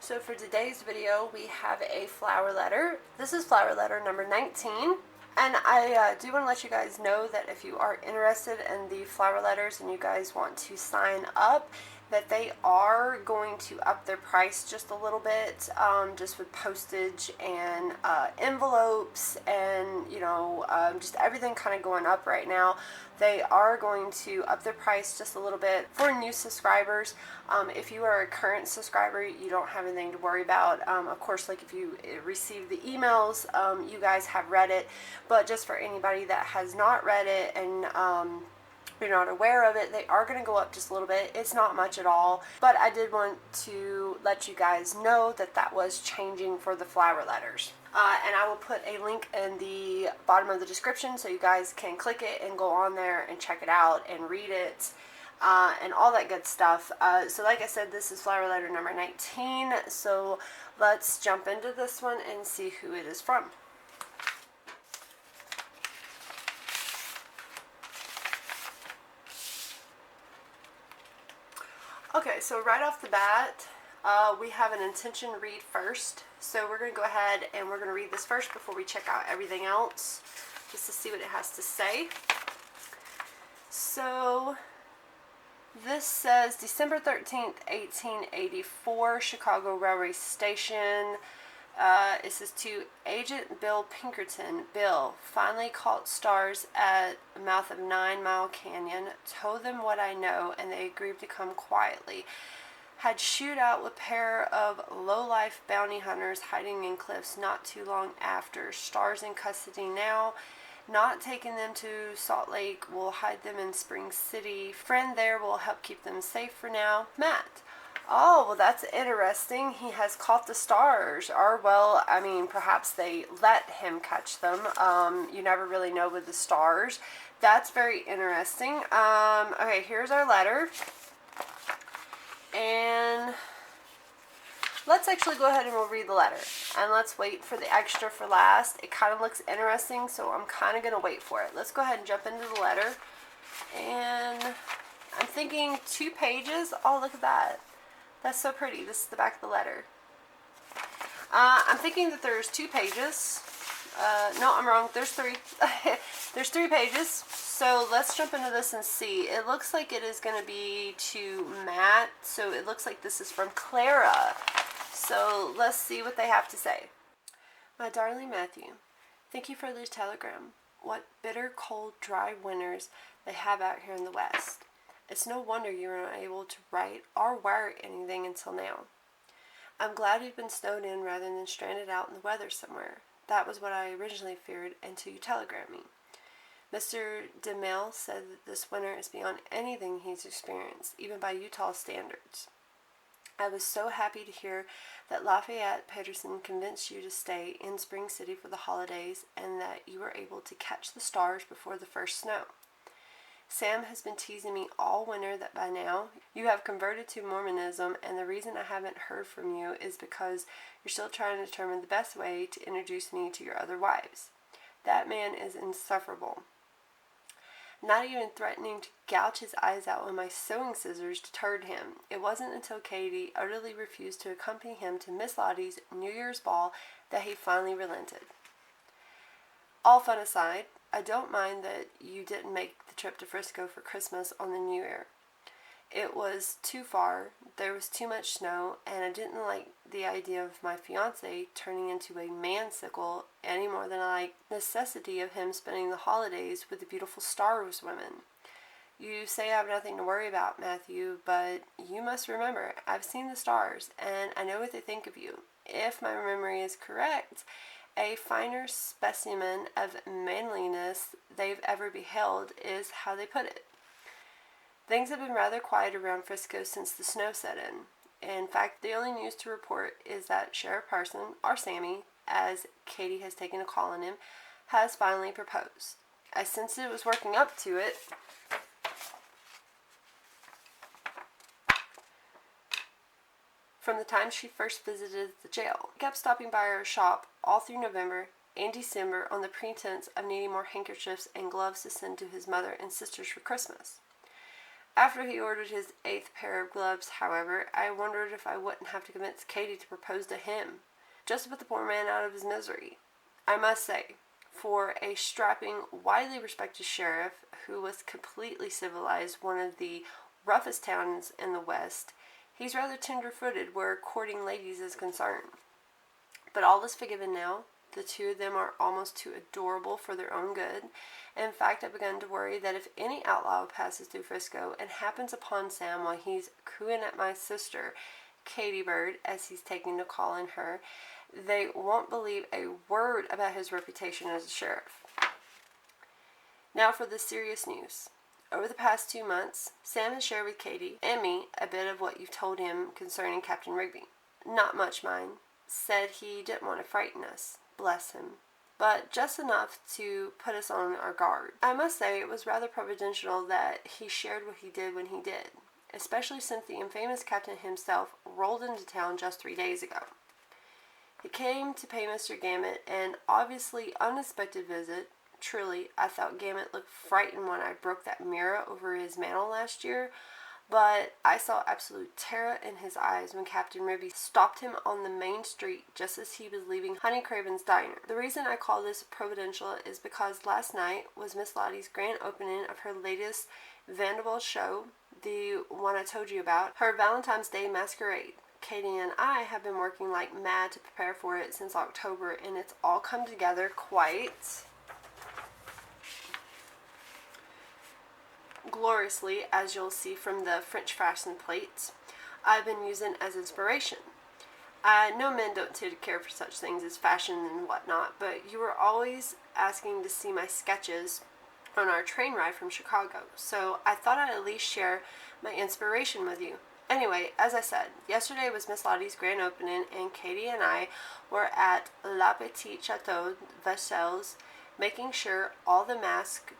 So for today's video, we have a flower letter. This is flower letter number 19. And I do want to let you guys know that if you are interested in the flower letters and you guys want to sign up, that they are going to up their price just a little bit, just with postage and envelopes and, just everything kind of going up right now. They are going to up their price just a little bit for new subscribers. If you are a current subscriber, you don't have anything to worry about. Of course, like if you receive the emails, you guys have read it. But just for anybody that has not read it and you're not aware of it, they are going to go up just a little bit. It's not much at all, but I did want to let you guys know that that was changing for the flower letters. And I will put a link in the bottom of the description so you guys can click it and go on there and check it out and read it and all that good stuff. So like I said, this is flower letter number 19, so let's jump into this one and see who it is from. Okay, so right off the bat, we have an intention read first. So we're going to go ahead and we're going to read this first before we check out everything else, just to see what it has to say. So this says December 13th, 1884, Chicago Railway Station. It says to Agent Bill Pinkerton. Bill, finally caught stars at the mouth of 9 Mile Canyon. Told them what I know, and they agreed to come quietly. Had shoot out with a pair of low-life bounty hunters hiding in cliffs not too long after. Stars in custody now. Not taking them to Salt Lake. Will hide them in Spring City. Friend there will help keep them safe for now. Matt. Oh, well, that's interesting. He has caught the stars. Or, well, I mean, perhaps they let him catch them. You never really know with the stars. That's very interesting. Okay, here's our letter. And let's actually go ahead and we'll read the letter. And let's wait for the extra for last. It kind of looks interesting, so I'm kind of going to wait for it. Let's go ahead and jump into the letter. And I'm thinking 2 pages. Oh, look at that. That's so pretty. This is the back of the letter. I'm thinking that there's 2 pages. No, I'm wrong. There's 3. There's 3 pages. So let's jump into this and see. It looks like it is going to be to Matt. So it looks like this is from Clara. So let's see what they have to say. My darling Matthew, thank you for the telegram. What bitter, cold, dry winters they have out here in the West. It's no wonder you were unable to write or wire anything until now. I'm glad you've been snowed in rather than stranded out in the weather somewhere. That was what I originally feared until you telegrammed me. Mr. DeMille said that this winter is beyond anything he's experienced, even by Utah standards. I was so happy to hear that Lafayette Patterson convinced you to stay in Spring City for the holidays and that you were able to catch the stars before the first snow. Sam has been teasing me all winter that by now you have converted to Mormonism, and the reason I haven't heard from you is because you're still trying to determine the best way to introduce me to your other wives. That man is insufferable. Not even threatening to gouge his eyes out with my sewing scissors deterred him. It wasn't until Katie utterly refused to accompany him to Miss Lottie's New Year's ball that he finally relented. All fun aside, I don't mind that you didn't make the trip to Frisco for Christmas on the New Year. It was too far, there was too much snow, and I didn't like the idea of my fiancé turning into a man-sickle any more than I liked the necessity of him spending the holidays with the beautiful Star Wars women. You say I have nothing to worry about, Matthew, but you must remember, I've seen the stars, and I know what they think of you. If my memory is correct, a finer specimen of manliness they've ever beheld is how they put it. Things have been rather quiet around Frisco since the snow set in. In fact, the only news to report is that Sheriff Parson, or Sammy, as Katie has taken a call on him, has finally proposed. I sensed it was working up to it. From the time she first visited the jail. He kept stopping by her shop all through November and December on the pretense of needing more handkerchiefs and gloves to send to his mother and sisters for Christmas. After he ordered his 8th pair of gloves, however, I wondered if I wouldn't have to convince Katie to propose to him, just to put the poor man out of his misery. I must say, for a strapping, widely respected sheriff who was completely civilized, one of the roughest towns in the West, he's rather tender-footed where courting ladies is concerned. But all is forgiven now. The two of them are almost too adorable for their own good. In fact, I've begun to worry that if any outlaw passes through Frisco and happens upon Sam while he's cooing at my sister, Katie Bird, as he's taking to calling her, they won't believe a word about his reputation as a sheriff. Now for the serious news. Over the past 2 months, Sam has shared with Katie and me a bit of what you've told him concerning Captain Rigby. Not much, mind. Said he didn't want to frighten us. Bless him. But just enough to put us on our guard. I must say it was rather providential that he shared what he did when he did, especially since the infamous captain himself rolled into town just 3 days ago. He came to pay Mr. Gamut an obviously unexpected visit. Truly, I thought Gamut looked frightened when I broke that mirror over his mantel last year, but I saw absolute terror in his eyes when Captain Rigby stopped him on the main street just as he was leaving Honey Craven's diner. The reason I call this providential is because last night was Miss Lottie's grand opening of her latest Vanderbilt show, the one I told you about, her Valentine's Day masquerade. Katie and I have been working like mad to prepare for it since October, and it's all come together quite gloriously, as you'll see from the French fashion plates I've been using as inspiration. I know men don't tend to care for such things as fashion and whatnot, but you were always asking to see my sketches on our train ride from Chicago, so I thought I'd at least share my inspiration with you. Anyway, as I said, yesterday was Miss Lottie's grand opening, and Katie and I were at La Petite Chateau Versailles, making sure all the masks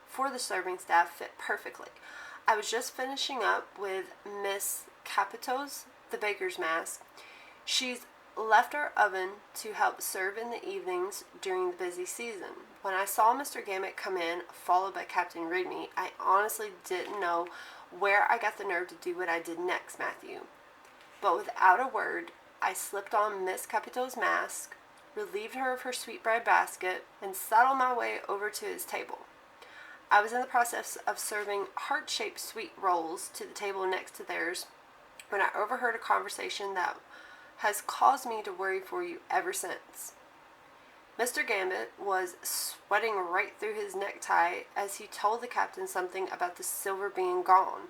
for the serving staff fit perfectly. I was just finishing up with Miss Capito's, the baker's mask. She's left our oven to help serve in the evenings during the busy season. When I saw Mr. Gamut come in, followed by Captain Rigby, I honestly didn't know where I got the nerve to do what I did next, Matthew. But without a word, I slipped on Miss Capito's mask, relieved her of her sweetbread basket, and settled my way over to his table. I was in the process of serving heart-shaped sweet rolls to the table next to theirs when I overheard a conversation that has caused me to worry for you ever since. Mr. Gamut was sweating right through his necktie as he told the captain something about the silver being gone.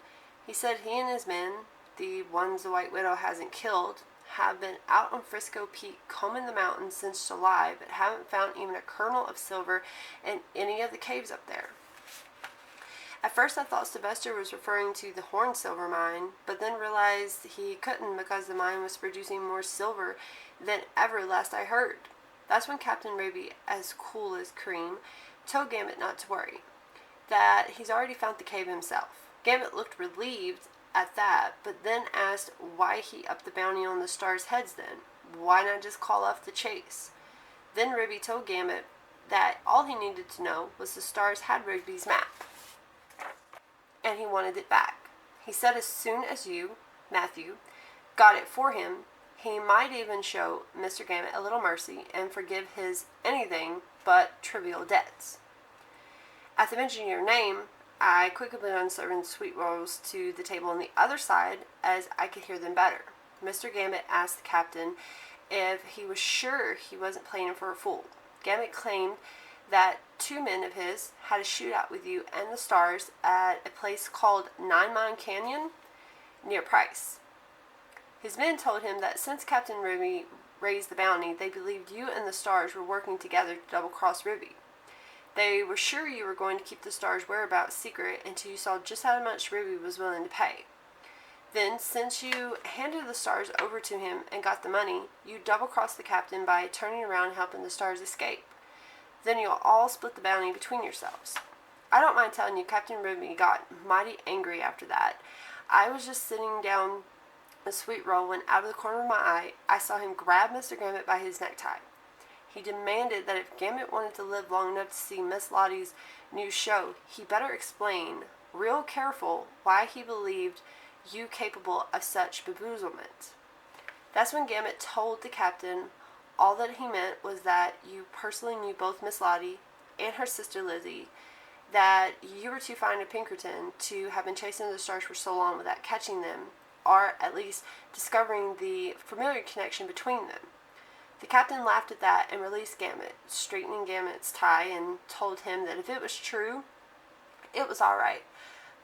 He said he and his men, the ones the White Widow hasn't killed, have been out on Frisco Peak combing the mountains since July, but haven't found even a kernel of silver in any of the caves up there. At first I thought Sylvester was referring to the Horn silver mine, but then realized he couldn't because the mine was producing more silver than ever last I heard. That's when Captain Rigby, as cool as cream, told Gamut not to worry, that he's already found the cave himself. Gamut looked relieved at that, but then asked why he upped the bounty on the stars' heads then. Why not just call off the chase? Then Rigby told Gamut that all he needed to know was the stars had Rigby's map, and he wanted it back. He said as soon as you, Matthew, got it for him, he might even show Mr. Gamut a little mercy and forgive his anything but trivial debts. At the mention of your name, I quickly began serving sweet rolls to the table on the other side as I could hear them better. Mr. Gamut asked the captain if he was sure he wasn't playing him for a fool. Gamut claimed that 2 men of his had a shootout with you and the stars at a place called 9 Mile Canyon near Price. His men told him that since Captain Rigby raised the bounty, they believed you and the stars were working together to double-cross Rigby. They were sure you were going to keep the stars' whereabouts secret until you saw just how much Rigby was willing to pay. Then, since you handed the stars over to him and got the money, you double-crossed the captain by turning around and helping the stars escape. Then you'll all split the bounty between yourselves. I don't mind telling you, Captain Rigby got mighty angry after that. I was just sitting down a sweet roll when out of the corner of my eye, I saw him grab Mr. Gamut by his necktie. He demanded that if Gamut wanted to live long enough to see Miss Lottie's new show, he better explain real careful why he believed you capable of such bamboozlement. That's when Gambit told the captain all that he meant was that you personally knew both Miss Lottie and her sister Lizzie, that you were too fine of Pinkerton to have been chasing the stars for so long without catching them, or at least discovering the familiar connection between them. The captain laughed at that and released Gambit, straightening Gambit's tie, and told him that if it was true, it was all right.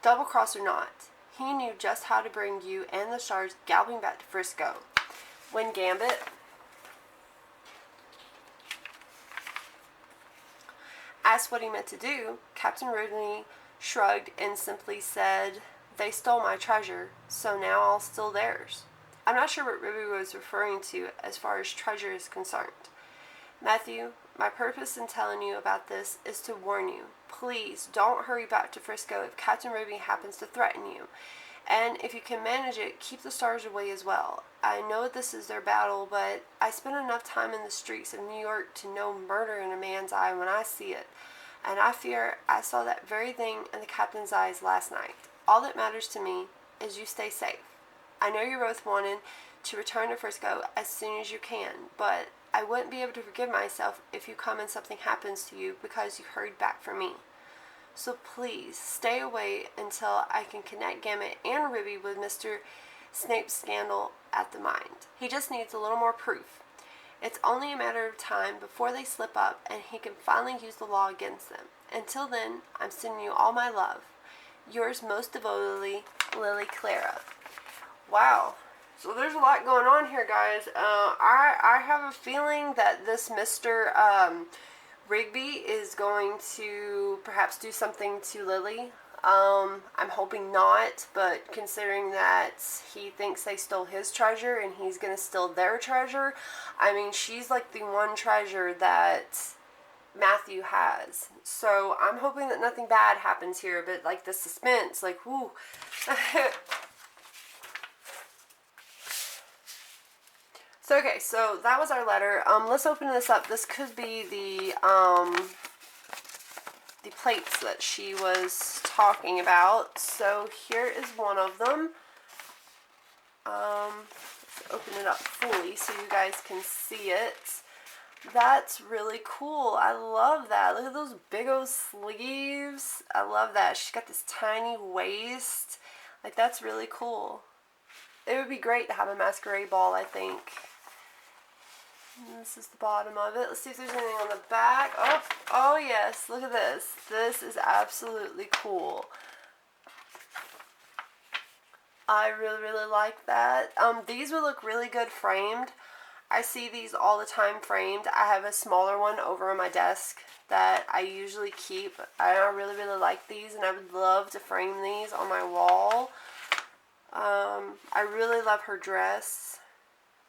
Double cross or not, he knew just how to bring you and the stars galloping back to Frisco. When Gambit asked what he meant to do, Captain Rodney shrugged and simply said, "They stole my treasure, so now I'll steal theirs." I'm not sure what Ruby was referring to as far as treasure is concerned. Matthew, my purpose in telling you about this is to warn you. Please don't hurry back to Frisco if Captain Ruby happens to threaten you. And if you can manage it, keep the stars away as well. I know this is their battle, but I spent enough time in the streets of New York to know murder in a man's eye when I see it. And I fear I saw that very thing in the captain's eyes last night. All that matters to me is you stay safe. I know you're both wanting to return to Frisco as soon as you can, but I wouldn't be able to forgive myself if you come and something happens to you because you hurried back from me. So please stay away until I can connect Gambit and Ruby with Mr. Snape's scandal at the mind. He just needs a little more proof. It's only a matter of time before they slip up and he can finally use the law against them. Until then, I'm sending you all my love. Yours most devotedly, Lily Clara. Wow. So there's a lot going on here, guys. I have a feeling that this Mr. Rigby is going to perhaps do something to Lily. I'm hoping not, but considering that he thinks they stole his treasure and he's going to steal their treasure, I mean, she's like the one treasure that Matthew has. So I'm hoping that nothing bad happens here, but like the suspense, like, whoo. So, okay, so that was our letter. Let's open this up. This could be the plates that she was talking about. So here is one of them. Let's open it up fully so you guys can see it. That's really cool. I love that. Look at those big old sleeves. I love that. She's got this tiny waist. Like, that's really cool. It would be great to have a masquerade ball, I think. And this is the bottom of it. Let's see if there's anything on the back. Oh yes, look at this. This is absolutely cool. I really, really like that. These would look really good framed. I see these all the time framed. I have a smaller one over on my desk that I usually keep. I really, really like these, and I would love to frame these on my wall. I really love her dress.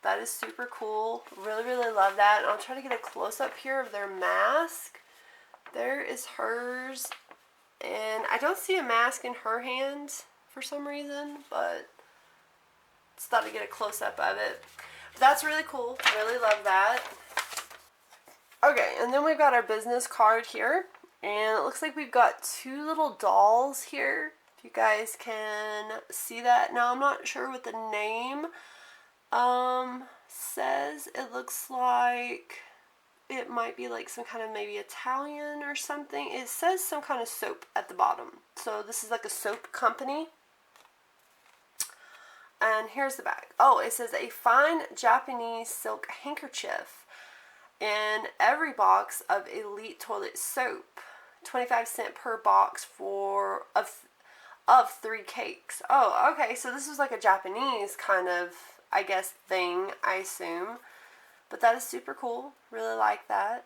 That is super cool. Really, really love that. And I'll try to get a close-up here of their mask. There is hers. And I don't see a mask in her hand for some reason, but just thought I'd get a close-up of it. But that's really cool. Really love that. Okay, and then we've got our business card here. And it looks like we've got two little dolls here. If you guys can see that. Now, I'm not sure what the name says. It looks like it might be like some kind of maybe Italian or something. It says some kind of soap at the bottom. So this is like a soap company. And here's the back. Oh, it says a fine Japanese silk handkerchief in every box of Elite Toilet Soap. 25 cents per box for of 3 cakes. Oh, okay. So this is like a Japanese kind of, I guess, thing, I assume. But that is super cool. Really like that.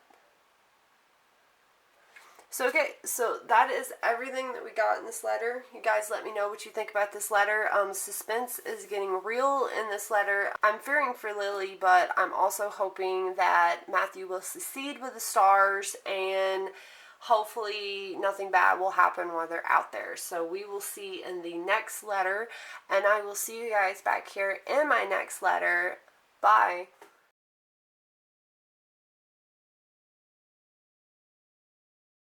So, okay, so that is everything that we got in this letter. You guys let me know what you think about this letter. Suspense is getting real in this letter. I'm fearing for Lily, but I'm also hoping that Matthew will succeed with the stars, and hopefully nothing bad will happen while they're out there. So we will see in the next letter, and I will see you guys back here in my next letter. Bye.